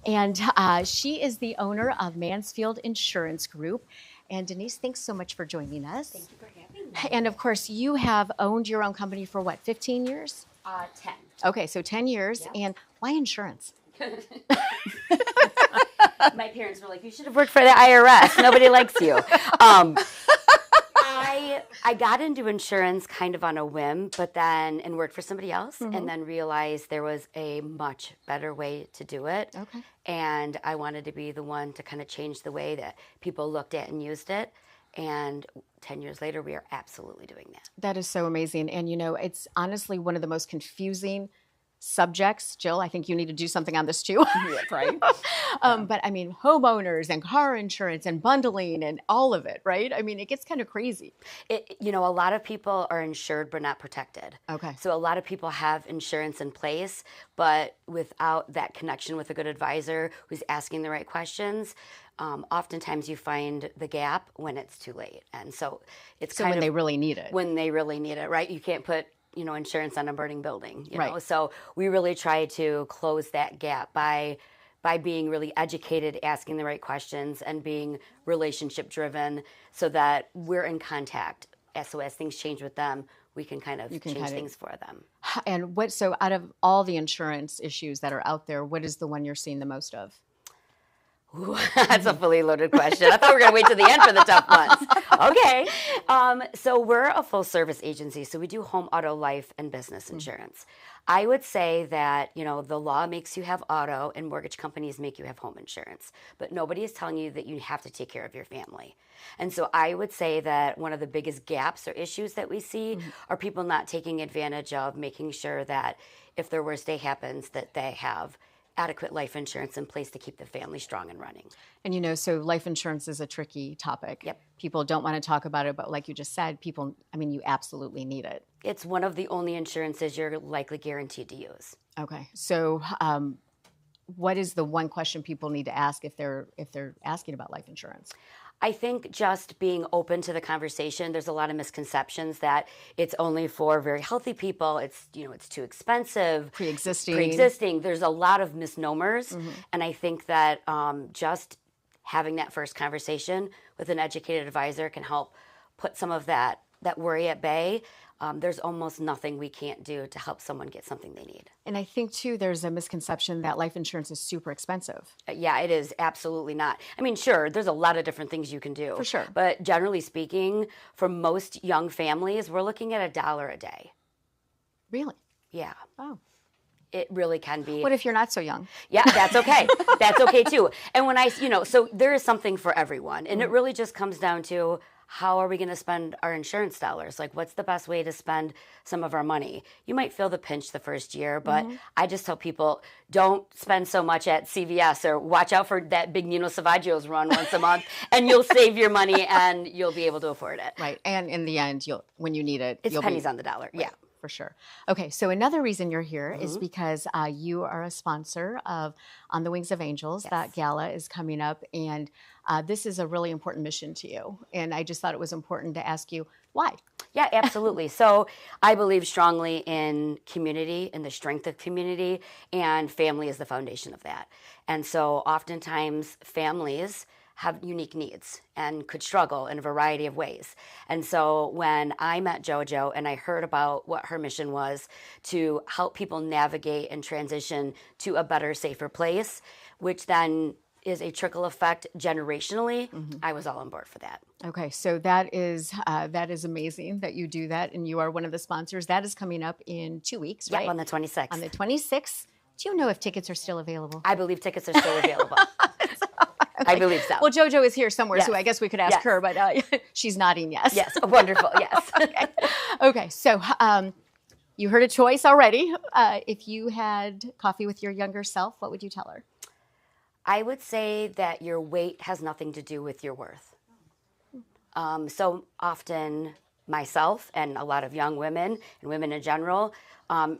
And she is the owner of Mansfield Insurance Group. And Denise, thanks so much for joining us. Thank you for having me. And of course, you have owned your own company for what, 15 years? 10. Okay, so 10 years. Yep. And why insurance? My parents were like, you should have worked for the IRS. Nobody likes you. I got into insurance kind of on a whim, and worked for somebody else, and then realized there was a much better way to do it. Okay. And I wanted to be the one to kind of change the way that people looked at and used it. And 10 years later, we are absolutely doing that. That is so amazing. And, it's honestly one of the most confusing subjects. Jill, I think you need to do something on this too. Yeah, right. But I mean, homeowners and car insurance and bundling and all of it, right? I mean, it gets kind of crazy. You know, a lot of people are insured but not protected. Okay. So a lot of people have insurance in place, but without that connection with a good advisor who's asking the right questions, oftentimes you find the gap when it's too late. And so it's So when they really need it. when they really need it, right? You can't put, you know, insurance on a burning building, you Right. know? So we really try to close that gap by being really educated, asking the right questions, and being relationship driven so that we're in contact. So as things change with them, we can kind of change things for them. And so out of all the insurance issues that are out there, what is the one you're seeing the most of? Ooh, that's a fully loaded question. I thought we were going to wait to the end for the tough ones. Okay. So we're a full service agency. So we do home, auto, life, and business insurance. I would say that, you know, the law makes you have auto and mortgage companies make you have home insurance. But nobody is telling you that you have to take care of your family. And so I would say that one of the biggest gaps or issues that we see are people not taking advantage of making sure that if their worst day happens, that they have adequate life insurance in place to keep the family strong and running. And, you know, so life insurance is a tricky topic. Yep. People don't want to talk about it, but like you just said, you absolutely need it. It's one of the only insurances you're likely guaranteed to use. Okay. So what is the one question people need to ask if they're asking about life insurance? I think just being open to the conversation. There's a lot of misconceptions that it's only for very healthy people. It's, you know, it's too expensive. Pre-existing. There's a lot of misnomers. And I think that just having that first conversation with an educated advisor can help put some of that worry at bay. There's almost nothing we can't do to help someone get something they need. And I think, too, there's a misconception that life insurance is super expensive. Yeah, it is absolutely not. I mean, sure, there's a lot of different things you can do. For sure. But generally speaking, for most young families, we're looking at $1 a day. Really? Yeah. Oh. It really can be. What if you're not so young? Yeah, that's okay. That's okay, too. And when so there is something for everyone. And it really just comes down to, how are we going to spend our insurance dollars? Like, what's the best way to spend some of our money? You might feel the pinch the first year, but I just tell people, don't spend so much at CVS, or watch out for that big Nino Savaggio's run once a month, and you'll save your money and you'll be able to afford it. Right. And in the end, when you need it, it's pennies on the dollar. Right. Yeah. For sure. Okay, so another reason you're here is because you are a sponsor of On the Wings of Angels. Yes. That gala is coming up, and this is a really important mission to you. And I just thought it was important to ask you why. Yeah, absolutely. So I believe strongly in community and the strength of community, and family is the foundation of that. And so oftentimes families have unique needs and could struggle in a variety of ways. And so when I met JoJo and I heard about what her mission was to help people navigate and transition to a better, safer place, which then is a trickle effect generationally, I was all on board for that. Okay, so that is amazing that you do that, and you are one of the sponsors. That is coming up in 2 weeks, right? Yeah, on the 26th. On the 26th. Do you know if tickets are still available? I believe tickets are still available. I believe so. Well, JoJo is here somewhere, so Yes. I guess we could ask her, but she's nodding yes. Yes, wonderful, yes. Okay, so you heard a choice already. If you had coffee with your younger self, what would you tell her? I would say that your weight has nothing to do with your worth. So often myself and a lot of young women and women in general are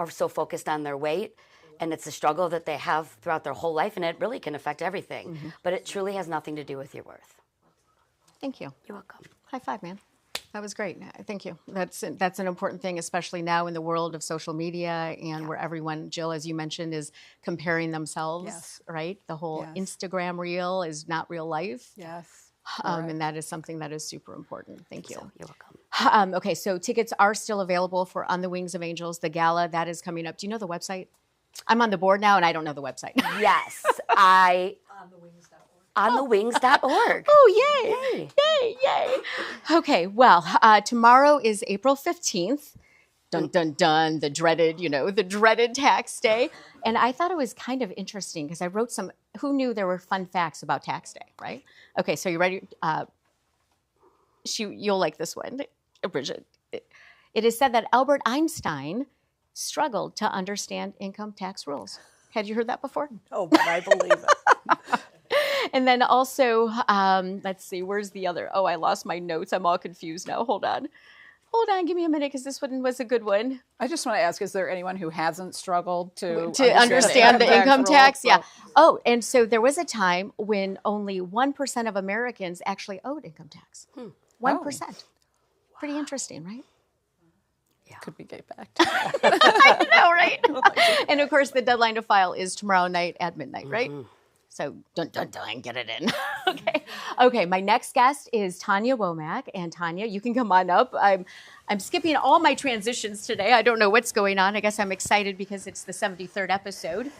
so focused on their weight, and it's a struggle that they have throughout their whole life, and it really can affect everything. But it truly has nothing to do with your worth. Thank you. You're welcome. High five, man. That was great. Thank you. That's an important thing, especially now in the world of social media and where everyone, Jill, as you mentioned, is comparing themselves, Yes. right? The whole Yes. Instagram reel is not real life. Yes. And that is something that is super important. Thank you. So you're welcome. Okay, so tickets are still available for On the Wings of Angels, the gala. That is coming up. Do you know the website? I'm on the board now, and I don't know the website. Yes, onthewings.org. Oh, yay. Yay. Okay, well, tomorrow is April 15th. Dun, dun, dun, the dreaded tax day. And I thought it was kind of interesting because I wrote who knew there were fun facts about tax day, right? Okay, so you ready? You'll like this one, Bridget. It is said that Albert Einstein struggled to understand income tax rules. Had you heard that before? Oh, but I believe it. And then also, let's see, where's the other? Oh, I lost my notes. I'm all confused now. Hold on, give me a minute, because this one was a good one. I just want to ask, is there anyone who hasn't struggled to understand the income rules? tax? Yeah. Oh, and so there was a time when only 1% of Americans actually owed income tax. 1%. Pretty interesting, right? Could we get back to that? I know, right? And of course, the deadline to file is tomorrow night at midnight, right? So dun, get it in. Okay. My next guest is Tanya Womack, and Tanya, you can come on up. I'm skipping all my transitions today. I don't know what's going on. I guess I'm excited because it's the 73rd episode,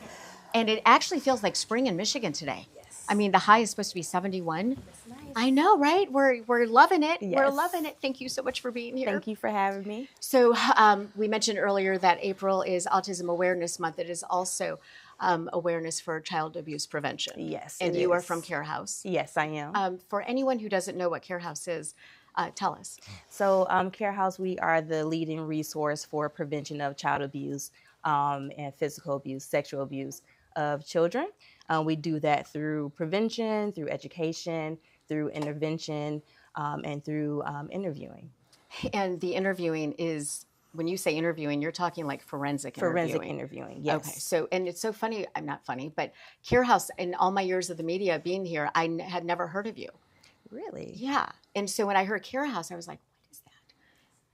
and it actually feels like spring in Michigan today. Yes. I mean, the high is supposed to be 71. That's nice. I know, right? We're loving it. Yes. We're loving it. Thank you so much for being here. Thank you for having me. So we mentioned earlier that April is Autism Awareness Month. It is also awareness for child abuse prevention. Yes, and it you are is. from Care House. Yes, I am. For anyone who doesn't know what Care House is, tell us. So Care House, we are the leading resource for prevention of child abuse and physical abuse, sexual abuse of children. We do that through prevention, through education, through intervention, and through interviewing. And the interviewing is, when you say interviewing, you're talking like forensic interviewing, yes. Okay, so, and it's so funny, I'm not funny, but Care House, in all my years of the media being here, I had never heard of you. Really? Yeah. And so when I heard Care House, I was like, what is that?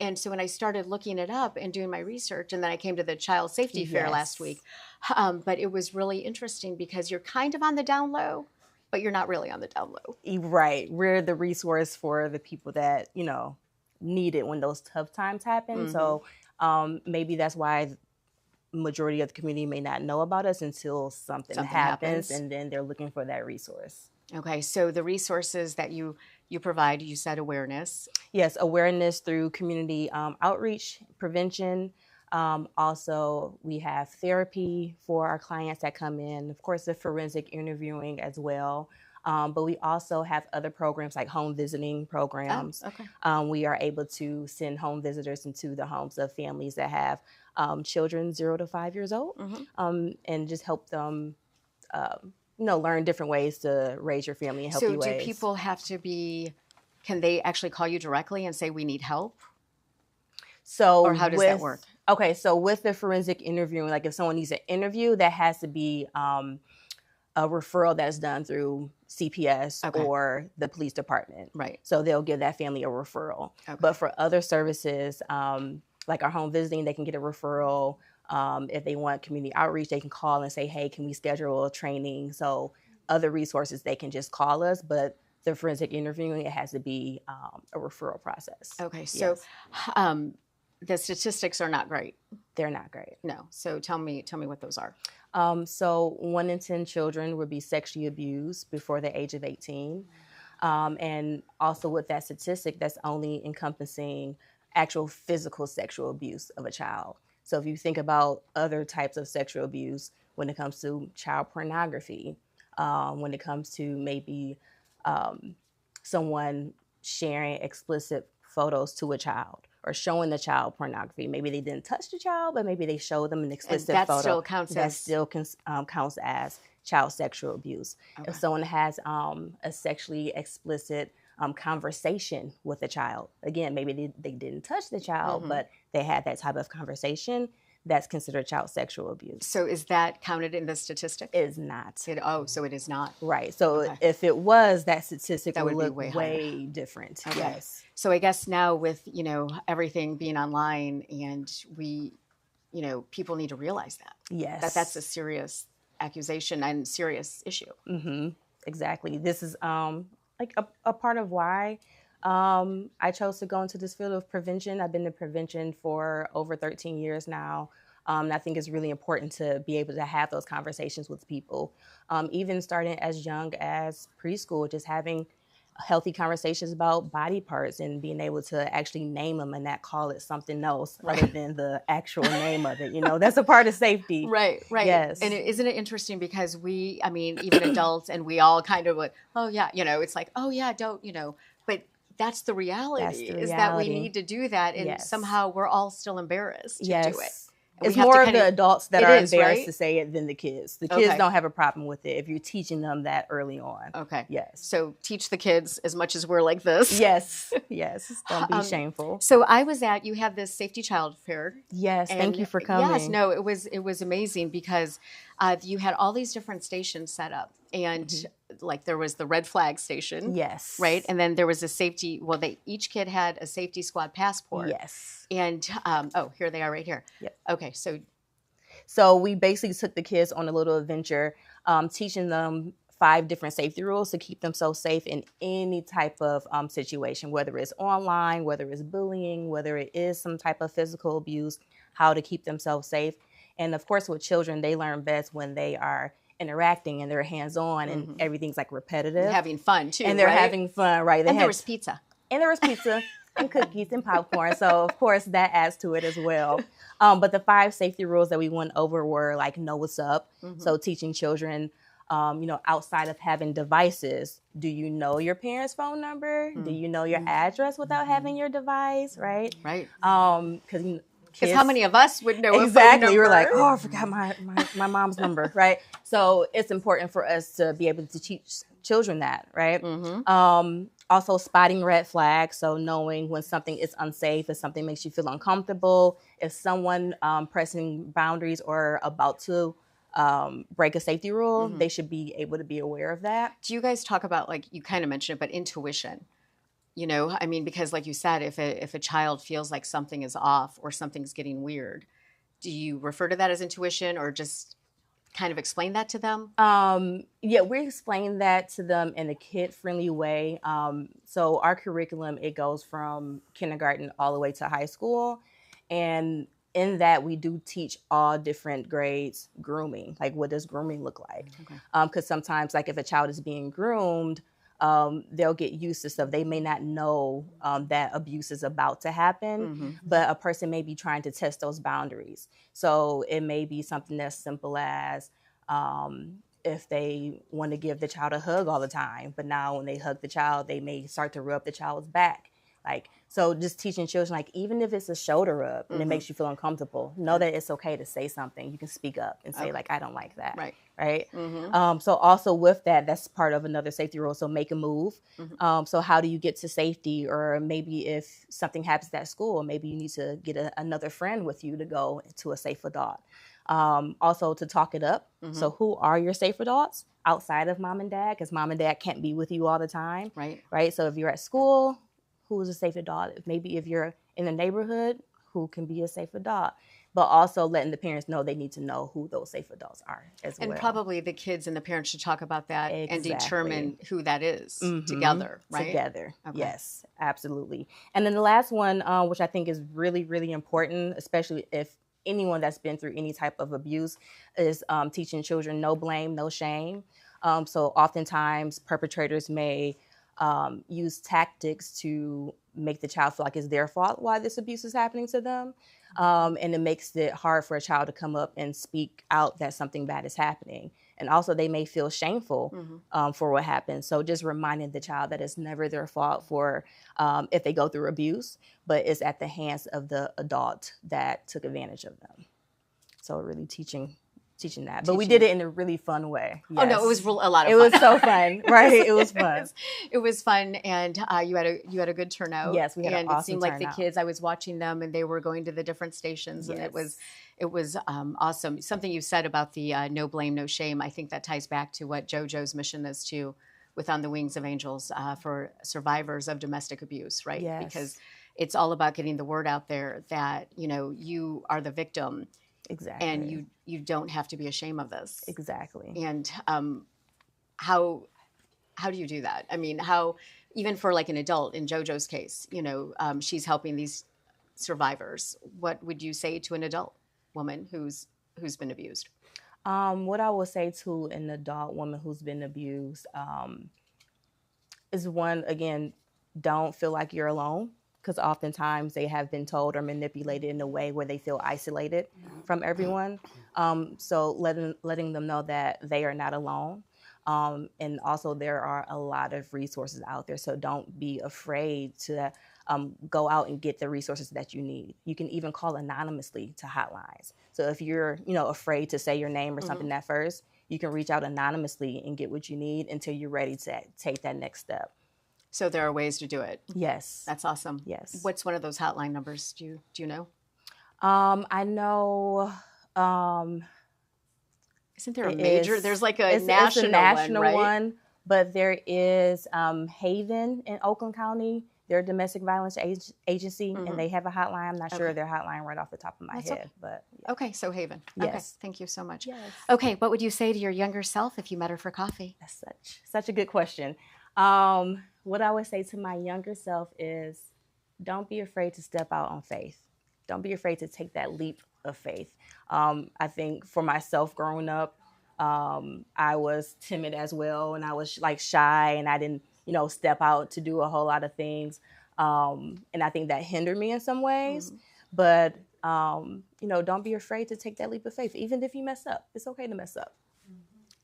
And so when I started looking it up and doing my research, and then I came to the Child Safety Fair last week, but it was really interesting because you're kind of on the down low, but you're not really on the down low. Right. We're the resource for the people that, need it when those tough times happen. So maybe that's why majority of the community may not know about us until something happens, and then they're looking for that resource. Okay, so the resources that you provide, you said awareness. Yes, awareness through community outreach, prevention. Also, we have therapy for our clients that come in. Of course, the forensic interviewing as well. But we also have other programs like home visiting programs. Oh, okay. We are able to send home visitors into the homes of families that have children 0 to 5 years old, and just help them, learn different ways to raise your family in healthy ways. So do people have to can they actually call you directly and say, we need help? So or how does that work? Okay, so with the forensic interviewing, like if someone needs an interview, that has to be a referral that's done through CPS or the police department. Right. So they'll give that family a referral. Okay. But for other services, like our home visiting, they can get a referral. If they want community outreach, they can call and say, hey, can we schedule a training? So other resources, they can just call us. But the forensic interviewing, it has to be a referral process. Okay. So the statistics are not great. They're not great. No. So tell me what those are. So 1 in 10 children would be sexually abused before the age of 18. And also with that statistic, that's only encompassing actual physical sexual abuse of a child. So if you think about other types of sexual abuse, when it comes to child pornography, when it comes to maybe someone sharing explicit photos to a child, or showing the child pornography. Maybe they didn't touch the child, but maybe they showed them an explicit photo. That still counts as child sexual abuse. Okay. If someone has a sexually explicit conversation with a child, again, maybe they didn't touch the child, but they had that type of conversation, that's considered child sexual abuse. So is that counted in the statistic? It is not. So it is not. Right. So if it was, that statistic would look way different. Okay. Yes. So I guess now with, everything being online, and we, people need to realize that. Yes. That's a serious accusation and serious issue. Mm-hmm. Exactly. This is like a part of why I chose to go into this field of prevention. I've been in prevention for over 13 years now. And I think it's really important to be able to have those conversations with people, even starting as young as preschool, just having healthy conversations about body parts and being able to actually name them and not call it something else other than the actual name of it. That's a part of safety. Right. Yes. And isn't it interesting because even adults, and we all kind of like, oh yeah, it's like, oh yeah, don't, but that's the reality, is that we need to do that, and somehow we're all still embarrassed to do it. It's we have to more of kinda- the adults that It are is, embarrassed right? to say it than the kids. The kids Okay. don't have a problem with it if you're teaching them that early on. Okay. Yes. So teach the kids as much as we're like this. Yes. Yes. Don't be shameful. So I was at, you had this safety child fair. Yes. Thank And you for coming. Yes, no, it was amazing because you had all these different stations set up, and like there was the red flag station, Yes. right, and then there was a safety. Well, each kid had a safety squad passport. Yes. And here they are right here. Yep. Okay, So we basically took the kids on a little adventure, teaching them 5 different safety rules to keep them so safe in any type of situation, whether it's online, whether it's bullying, whether it is some type of physical abuse, how to keep themselves safe. And of course, with children, they learn best when they are interacting and they're hands-on and everything's like repetitive. having fun too, and they're right? having fun, right? And there was pizza. And there was pizza and cookies and popcorn. So, of course, that adds to it as well. But the 5 safety rules that we went over were like, know what's up. So teaching children, outside of having devices, do you know your parents' phone number? Do you know your address without having your device, right? Right. Because how many of us would know a phone exactly. number? We're like, oh, I forgot my mom's number, right? So it's important for us to be able to teach children that, right? Also spotting red flags, so knowing when something is unsafe, if something makes you feel uncomfortable, if someone pressing boundaries or about to break a safety rule, they should be able to be aware of that. Do you guys talk about, like, you kind of mentioned it, but intuition? You know, I mean, because like you said, if a child feels like something is off or something's getting weird, do you refer to that as intuition or just kind of explain that to them? Yeah, we explain that to them in a kid-friendly way. So our curriculum, it goes from kindergarten all the way to high school. And in that, we do teach all different grades grooming. Like, what does grooming look like? Because sometimes, like, if a child is being groomed, they'll get used to stuff. They may not know that abuse is about to happen, but a person may be trying to test those boundaries. So it may be something as simple as if they want to give the child a hug all the time, but now when they hug the child, they may start to rub the child's back. Like, so just teaching children, like, even if it's a shoulder rub and it makes you feel uncomfortable, know that it's okay to say something. You can speak up and say, like, I don't like that. Right. So also with that, that's part of another safety rule. So make a move. So how do you get to safety? Or maybe if something happens at school, maybe you need to get another friend with you to go to a safe adult. Also to talk it up. So who are your safe adults outside of mom and dad? Because mom and dad can't be with you all the time. Right. So if you're at school, who is a safe adult? Maybe if you're in the neighborhood, who can be a safe adult? But also letting the parents know they need to know who those safe adults are as well. And probably the kids and the parents should talk about that and determine who that is together, right? Together, yes, absolutely. And then the last one, which I think is really, really important, especially if anyone that's been through any type of abuse, is teaching children no blame, no shame. So oftentimes perpetrators may use tactics to make the child feel like it's their fault why this abuse is happening to them. And it makes it hard for a child to come up and speak out that something bad is happening. And also they may feel shameful for what happened. So just reminding the child that it's never their fault for if they go through abuse, but it's at the hands of the adult that took advantage of them. So really teaching that. But we did it in a really fun way. Yes. Oh, no, it was a lot of fun. It was so fun, right? It was fun. It was fun, and you had a good turnout. Yes, we had an awesome And it seemed like turnout. the kids, I was watching them, and they were going to the different stations, and it was awesome. Something you said about the no blame, no shame, I think that ties back to what JoJo's mission is too, with On the Wings of Angels for survivors of domestic abuse, right? Yes. Because it's all about getting the word out there that, you are the victim. Exactly. And you don't have to be ashamed of this. Exactly. And how do you do that? I mean, how, even for like an adult in JoJo's case, she's helping these survivors. What would you say to an adult woman who's been abused? What I would say to an adult woman who's been abused is one, again, don't feel like you're alone. Because oftentimes they have been told or manipulated in a way where they feel isolated from everyone. So letting them know that they are not alone. And also there are a lot of resources out there. So don't be afraid to go out and get the resources that you need. You can even call anonymously to hotlines. So if you're, afraid to say your name or something at first, you can reach out anonymously and get what you need until you're ready to take that next step. So there are ways to do it. Yes. That's awesome. Yes. What's one of those hotline numbers? Do you know? I know. Isn't there a major? There's like a national, it's a national one, right? one, but there is Haven in Oakland County. They're a domestic violence agency, and they have a hotline. I'm not sure their hotline right off the top of my head, but yeah. Okay, so Haven. Yes. Okay, thank you so much. Yes. Okay, what would you say to your younger self if you met her for coffee? That's such a good question. What I would say to my younger self is, don't be afraid to step out on faith. Don't be afraid to take that leap of faith. I think for myself growing up, I was timid as well, and I was like shy, and I didn't, step out to do a whole lot of things. And I think that hindered me in some ways. But, don't be afraid to take that leap of faith. Even if you mess up, it's okay to mess up.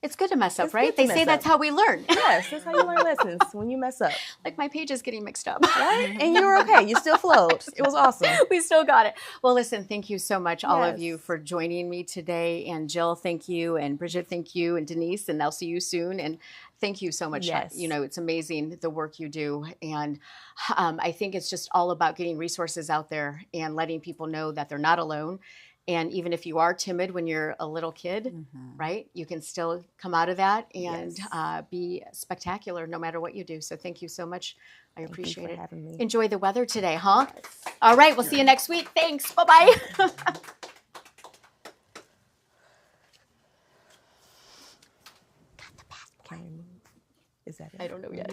It's good to mess up, It's right? good to They mess say that's up. how we learn. Yes, that's how you learn lessons, when you mess up. Like my page is getting mixed up. Right? And you were okay. You still flowed. It was awesome. We still got it. Well, listen, thank you so much, all of Yes. you, for joining me today. And Jill, thank you. And Bridget, thank you. And Denise, and I'll see you soon. And thank you so much. Yes. It's amazing the work you do. And I think it's just all about getting resources out there and letting people know that they're not alone. And even if you are timid when you're a little kid, right, you can still come out of that and be spectacular no matter what you do. So thank you so much. I appreciate for it. having me. Enjoy the weather today, huh? All right, we'll see you next week. Thanks. Bye-bye. Can we move? Is that it? I don't know yet.